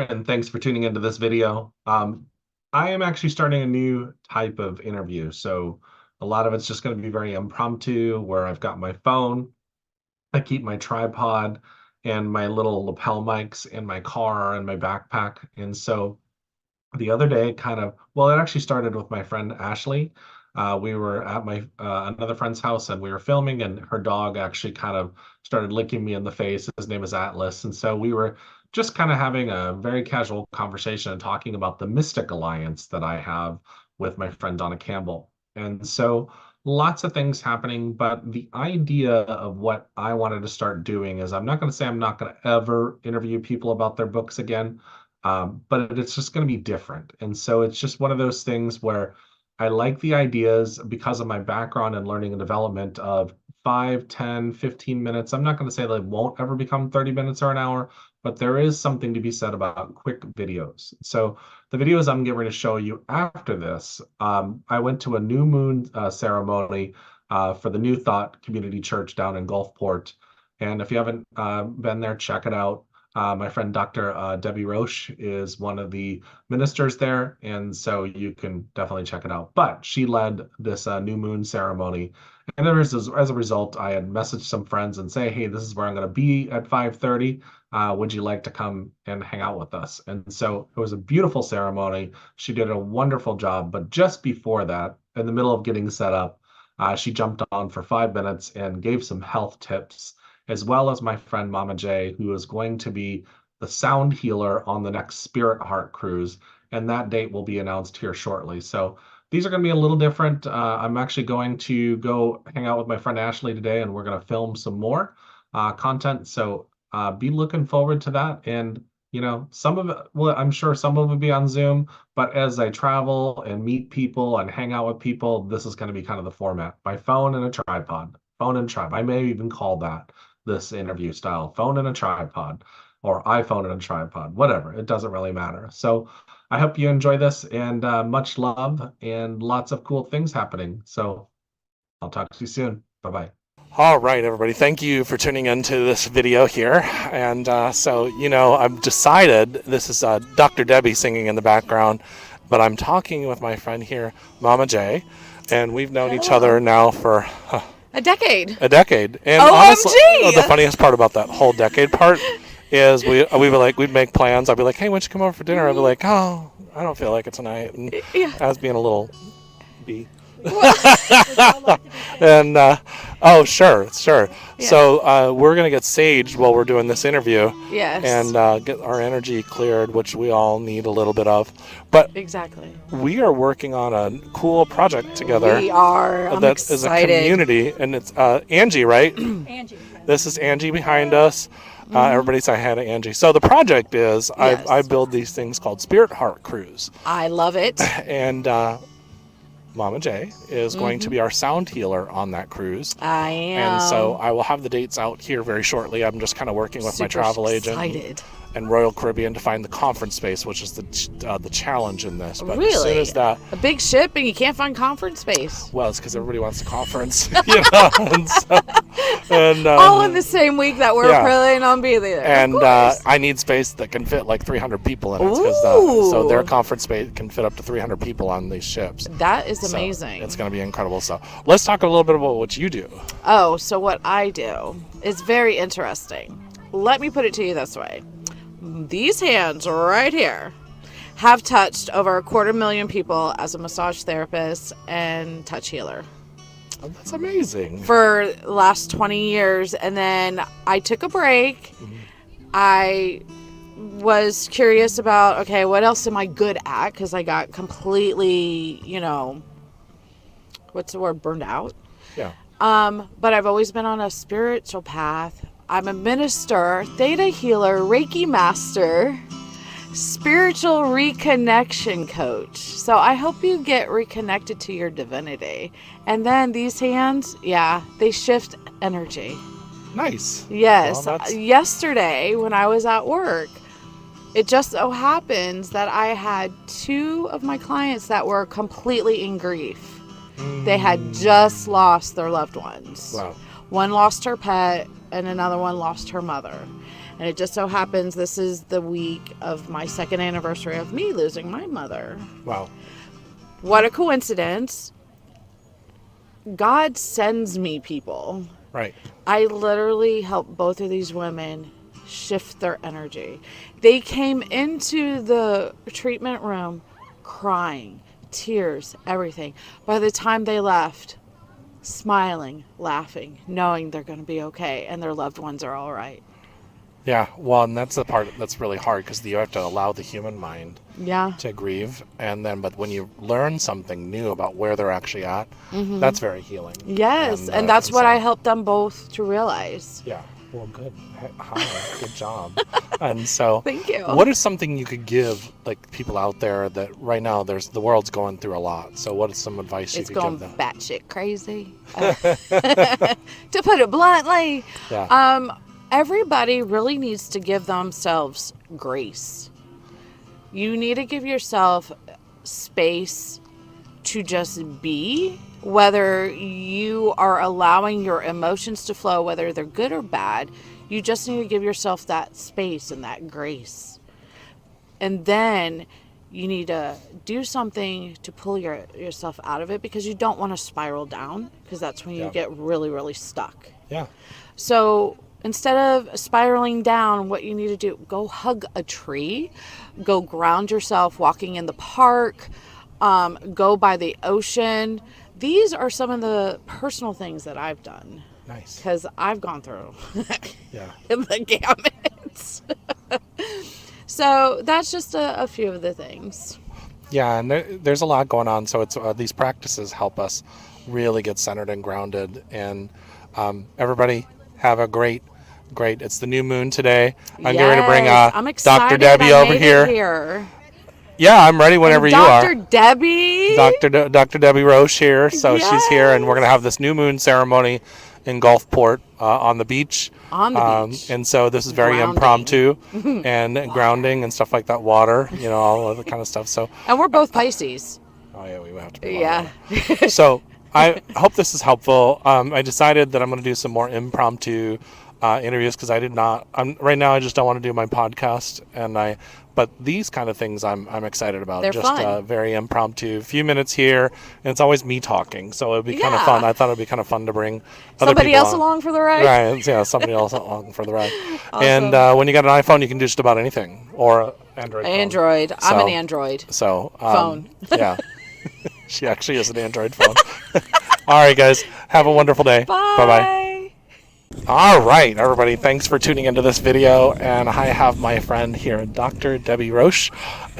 and thanks for tuning into this video. I am actually starting a new type of interview. So a lot of it's just going to be very impromptu, where I've got my phone, I keep my tripod and my little lapel mics in my car and my backpack. And so the other day, it actually started with my friend Ashley. We were at my another friend's house and we were filming, and her dog actually kind of started licking me in the face. His name is Atlas. And so we were just kind of having a very casual conversation and talking about the mystic alliance that I have with my friend Donna Campbell. And so lots of things happening, but the idea of what I wanted to start doing is, I'm not going to say I'm not going to ever interview people about their books again, but it's just going to be different. And so it's just one of those things where I like the ideas because of my background in learning and development of 5, 10, 15 minutes. I'm not going to say they won't ever become 30 minutes or an hour, but there is something to be said about quick videos. So the videos I'm getting ready to show you after this, I went to a new moon ceremony for the New Thought Community Church down in Gulfport. And if you haven't been there, check it out. My friend Dr. Debbie Roche is one of the ministers there, and so you can definitely check it out. But she led this new moon ceremony, and as a result, I had messaged some friends and say, "Hey, this is where I'm going to be at 5:30. Would you like to come and hang out with us?" And so it was a beautiful ceremony. She did a wonderful job. But just before that, in the middle of getting set up, she jumped on for 5 minutes and gave some health tips, as well as my friend Momma J, who is going to be the sound healer on the next Spirit Heart cruise. And that date will be announced here shortly. So these are going to be a little different. I'm actually going to go hang out with my friend Ashley today, and we're going to film some more content. So be looking forward to that. And, some of it, well, I'm sure some of it will be on Zoom, but as I travel and meet people and hang out with people, this is going to be kind of the format. My phone and a tripod, phone and tripod. I may even call that this interview style: phone and a tripod, or iPhone and a tripod, whatever. It doesn't really matter. So I hope you enjoy this, and much love and lots of cool things happening. So I'll talk to you soon. Bye-bye. All right, everybody. Thank you for tuning into this video here. And I've decided this is Dr. Debbie singing in the background, but I'm talking with my friend here, Momma J, and we've known each other now for a decade. And honestly, the funniest part about that whole decade part is we'd make plans. I'd be like, "Hey, why don't you come over for dinner?" I'd be like, "Oh, I don't feel like it tonight." And I was being a little bee. And sure. Yeah. So we're gonna get saged while we're doing this interview. Yes. And get our energy cleared, which we all need a little bit of. But exactly, we are working on a cool project together. We are. I'm excited. Is a community, and it's Angie, right? Angie. This is Angie behind us. Everybody say hi to Angie. So the project is, yes, I build these things called Spirit Heart Cruise. I love it. And Momma J is going to be our sound healer on that cruise. I am. And so I will have the dates out here very shortly. I'm just kind of working with my travel agent and Royal Caribbean to find the conference space, which is the challenge in this. But really? As soon as that, a big ship and you can't find conference space. Well, it's because everybody wants a conference. All in the same week that we're planning on being there. And I need space that can fit like 300 people in it. So their conference space can fit up to 300 people on these ships. That is amazing. It's going to be incredible. So let's talk a little bit about what you do. Oh, so what I do is very interesting. Let me put it to you this way. These hands right here have touched over 250,000 people as a massage therapist and touch healer. Oh, that's amazing. For the last 20 years. And then I took a break. I was curious about, okay, what else am I good at? Because I got completely, what's the word, burned out. Yeah. But I've always been on a spiritual path. I'm a minister, theta healer, Reiki master, spiritual reconnection coach. So I help you get reconnected to your divinity. And then these hands, they shift energy. Nice. Yes. Well, yesterday when I was at work, it just so happens that I had 2 of my clients that were completely in grief. They had just lost their loved ones. Wow. One lost her pet and another one lost her mother. And it just so happens this is the week of my 2nd anniversary of me losing my mother. Wow. What a coincidence. God sends me people. Right. I literally helped both of these women shift their energy. They came into the treatment room crying, tears, everything. By the time they left, smiling, laughing, knowing they're going to be okay and their loved ones are all right. Yeah, well, and that's the part that's really hard because you have to allow the human mind to grieve, but when you learn something new about where they're actually at, that's very healing. Yes, and that's what I helped them both to realize. Yeah, well, good. Hi, good job. And so, thank you. What is something you could give like people out there that right now the world's going through a lot? So, what is some advice you could give them? It's going batshit crazy, to put it bluntly. Yeah. Everybody really needs to give themselves grace. You need to give yourself space to just be, whether you are allowing your emotions to flow, whether they're good or bad. You just need to give yourself that space and that grace. And then you need to do something to pull yourself out of it, because you don't want to spiral down, because that's when you get really, really stuck. Yeah. So instead of spiraling down, what you need to do, go hug a tree, go ground yourself walking in the park, go by the ocean. These are some of the personal things that I've done. Nice. Because I've gone through yeah. the gamut. So that's just a few of the things. Yeah, and there's a lot going on. So it's these practices help us really get centered and grounded. And everybody have a great. It's the new moon today. I'm getting ready to bring I'm excited. Dr. Debbie over here. Yeah, I'm ready whenever you are. Dr. Debbie. Dr. Debbie Roche here. So she's here, and we're going to have this new moon ceremony in Gulfport on the beach. On the beach. And so this is very impromptu and grounding and stuff like that. Water, all of the kind of stuff. So. And we're both Pisces. Oh yeah, we have to be. Yeah. So I hope this is helpful. I decided that I'm going to do some more impromptu interviews because right now I just don't want to do my podcast, but these kind of things I'm excited about. They're just fun. Very impromptu, few minutes here, and it's always me talking, so it'd be kind of fun. I thought it'd be kind of fun to bring somebody else along for the ride. Right, yeah, somebody else along for the ride. Awesome. And when you got an iPhone, you can do just about anything, or Android. Android. I'm an Android. So phone. Yeah, she actually is an Android phone. All right, guys, have a wonderful day. Bye. Bye-bye. All right, everybody, thanks for tuning into this video. And I have my friend here, Dr. Debbie Roche.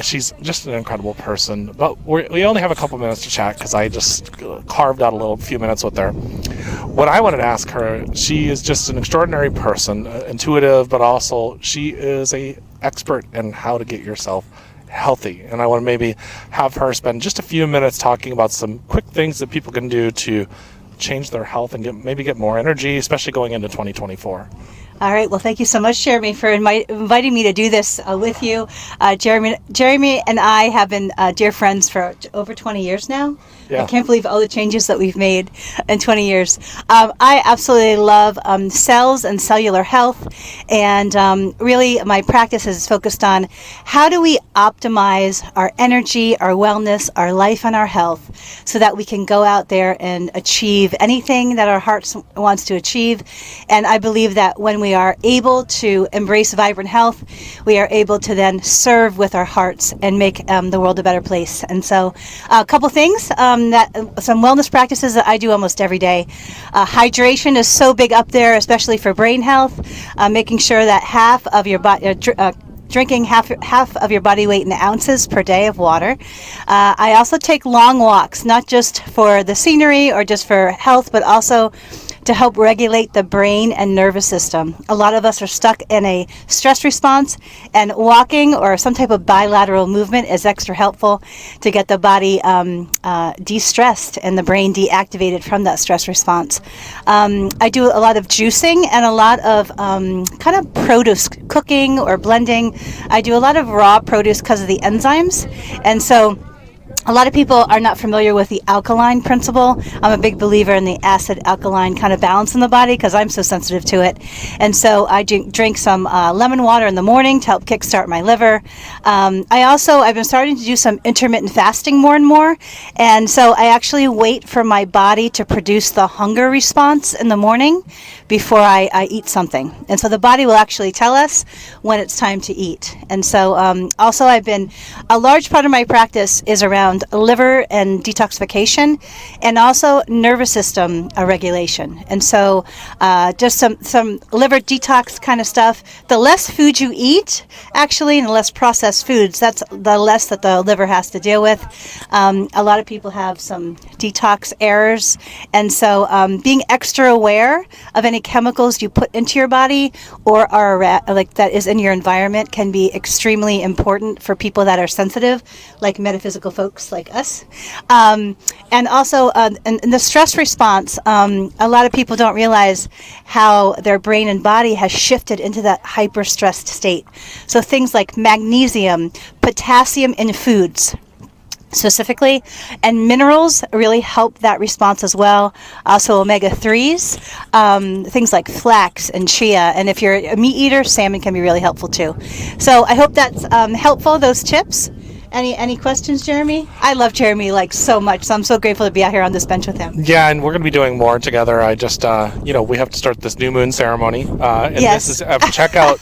She's just an incredible person, but we only have a couple minutes to chat because I just carved out a few minutes with her. What I wanted to ask her, she is just an extraordinary person, intuitive, but also she is an expert in how to get yourself healthy. And I want to maybe have her spend just a few minutes talking about some quick things that people can do to change their health and maybe get more energy, especially going into 2024. All right. Well, thank you so much, Jeremy, for inviting me to do this with you. Jeremy and I have been dear friends for over 20 years now. Yeah. I can't believe all the changes that we've made in 20 years. I absolutely love cells and cellular health. And really, my practice is focused on how do we optimize our energy, our wellness, our life, and our health so that we can go out there and achieve anything that our hearts wants to achieve. And I believe that when we are able to embrace vibrant health, we are able to then serve with our hearts and make the world a better place. And so a couple things, some wellness practices that I do almost every day. Hydration is so big up there, especially for brain health, making sure that half of your body, drinking half of your body weight in ounces per day of water. I also take long walks, not just for the scenery or just for health, but also to help regulate the brain and nervous system. A lot of us are stuck in a stress response, and walking or some type of bilateral movement is extra helpful to get the body de-stressed and the brain deactivated from that stress response. I do a lot of juicing and a lot of kind of produce cooking or blending. I do a lot of raw produce because of the enzymes, and so A lot of people are not familiar with the alkaline principle. I'm a big believer in the acid alkaline kind of balance in the body because I'm so sensitive to it. And so I drink some lemon water in the morning to help kickstart my liver. I've been starting to do some intermittent fasting more and more. And so I actually wait for my body to produce the hunger response in the morning before I eat something. And so the body will actually tell us when it's time to eat. And so also a large part of my practice is around liver and detoxification and also nervous system regulation. And so just some liver detox kind of stuff. The less food you eat, actually, and the less processed foods, that's the less that the liver has to deal with. A lot of people have some detox errors. And so being extra aware of any chemicals you put into your body or are that is in your environment can be extremely important for people that are sensitive, like metaphysical folks like us. And also in the stress response, a lot of people don't realize how their brain and body has shifted into that hyper-stressed state. So things like magnesium, potassium in foods, specifically, and minerals really help that response as well. Also omega-3s, things like flax and chia, and if you're a meat eater, salmon can be really helpful too. So I hope that's helpful, those tips. Any questions, Jeremy? I love Jeremy so much, so I'm so grateful to be out here on this bench with him. Yeah, and we're going to be doing more together. I just, we have to start this new moon ceremony. And yes. This is, check out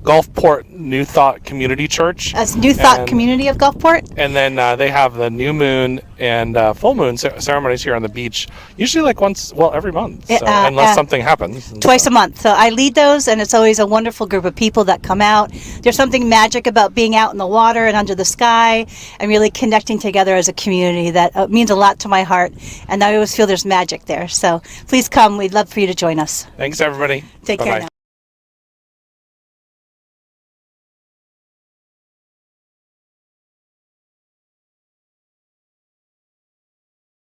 Gulfport New Thought Community Church. That's New Thought Community of Gulfport. And then they have the new moon and full moon ceremonies here on the beach, usually every month, so, unless something happens. Twice a month. So I lead those, and it's always a wonderful group of people that come out. There's something magic about being out in the water and under the sky and really connecting together as a community that means a lot to my heart, and I always feel there's magic there. So please come. We'd love for you to join us. Thanks, everybody. Take care now.